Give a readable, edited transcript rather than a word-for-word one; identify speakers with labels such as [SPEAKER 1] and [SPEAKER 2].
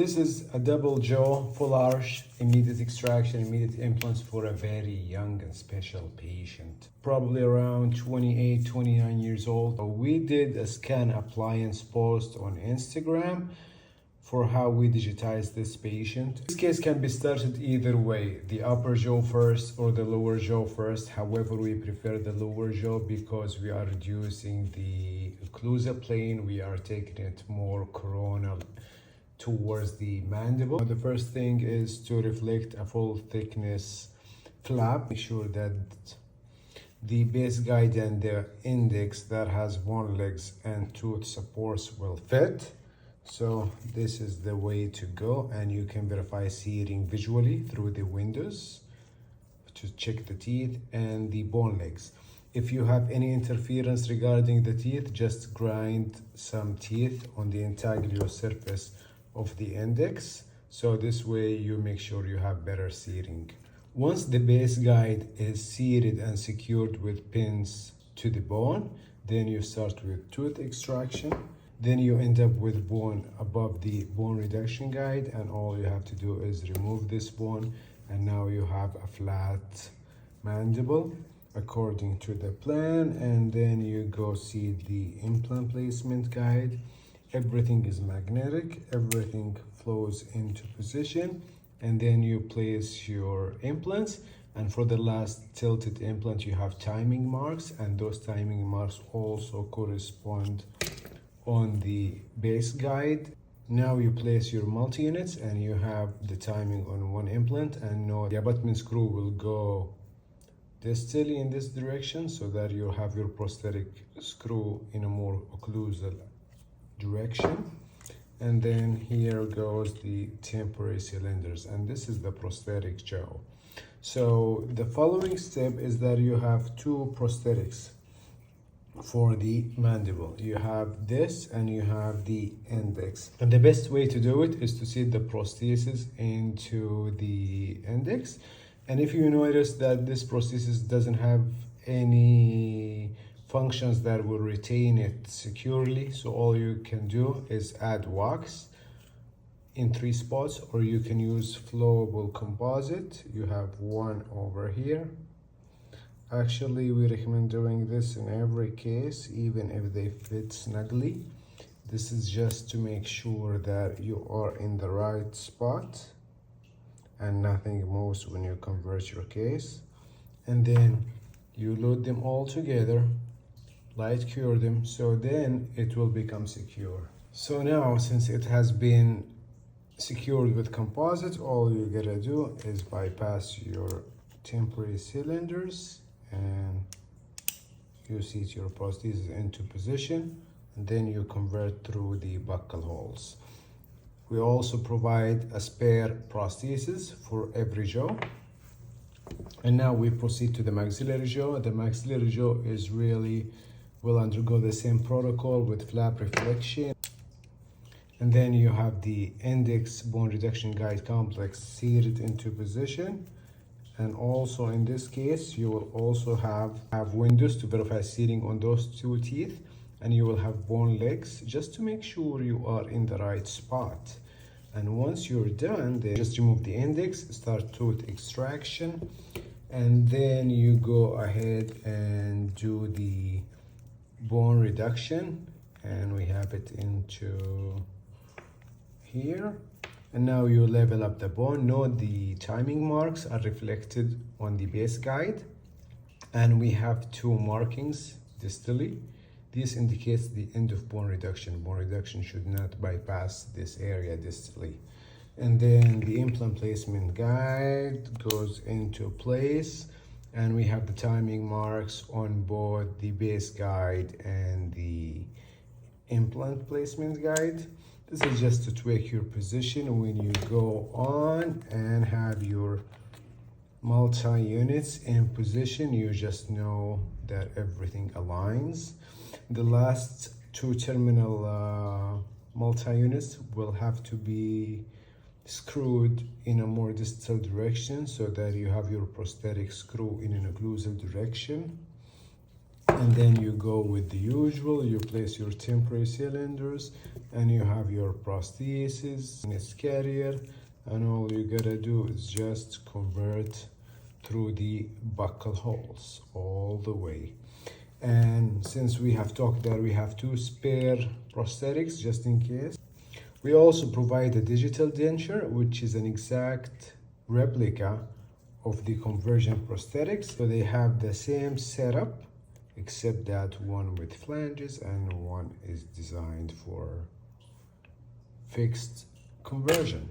[SPEAKER 1] This is a double jaw, full arch, immediate extraction, immediate implants for a very young and special patient. Probably around 28, 29 years old. We did a scan appliance post on Instagram for how we digitize this patient. This case can be started either way, the upper jaw first or the lower jaw first. However, we prefer the lower jaw because we are reducing the occlusal plane. We are taking it more coronal towards the mandible. The first thing is to reflect a full thickness flap. Make sure that the base guide and the index that has bone legs and tooth supports will fit. So this is the way to go, and you can verify seating visually through the windows to check the teeth and the bone legs. If you have any interference regarding the teeth, just grind some teeth on the intaglio surface of the index, so this way you make sure you have better seating. Once the base guide is seated and secured with pins to the bone, then you start with tooth extraction. Then you end up with bone above the bone reduction guide, and all you have to do is remove this bone, and now you have a flat mandible according to the plan. And then you go see the implant placement guide. Everything is magnetic, everything flows into position, and then you place your implants. And for the last tilted implant, you have timing marks, and those timing marks also correspond on the base guide. Now you place your multi-units, and you have the timing on one implant, and know the abutment screw will go distally in this direction so that you have your prosthetic screw in a more occlusal direction. And then here goes the temporary cylinders, and this is the prosthetic jaw. So the following step is that you have two prosthetics for the mandible. You have this and you have the index, and the best way to do it is to seat the prosthesis into the index. And if you notice that this prosthesis doesn't have any functions that will retain it securely, so all you can do is add wax in 3 spots, or you can use flowable composite. You have one over here. Actually, we recommend doing this in every case, even if they fit snugly. This is just to make sure that you are in the right spot and nothing moves when you convert your case. And then you load them all together, light cure them, so then it will become secure. So now, since it has been secured with composite, all you gotta do is bypass your temporary cylinders, and you seat your prosthesis into position, and then you convert through the buccal holes. We also provide a spare prosthesis for every jaw. And now we proceed to the maxillary jaw. The maxillary jaw is really will undergo the same protocol with flap reflection. And then you have the index bone reduction guide complex seated into position. And also in this case, you will also have windows to verify seating on those 2 teeth. And you will have bone legs just to make sure you are in the right spot. And once you're done, then just remove the index, start tooth extraction. And then you go ahead and do the bone reduction, and we have it into here. And now you level up the bone. Note the timing marks are reflected on the base guide, and we have 2 markings distally. This indicates the end of bone reduction. Bone reduction should not bypass this area distally. And then the implant placement guide goes into place, and we have the timing marks on both the base guide and the implant placement guide. This is just to tweak your position when you go on and have your multi-units in position. You just know that everything aligns. The last 2 terminal multi-units will have to be screwed in a more distal direction so that you have your prosthetic screw in an occlusal direction. And then you go with the usual, you place your temporary cylinders, and you have your prosthesis in its carrier, and all you gotta do is just convert through the buckle holes all the way. And since we have talked that we have two spare prosthetics just in case, we also provide a digital denture, which is an exact replica of the conversion prosthetics. So they have the same setup, except that one with flanges and one is designed for fixed conversion.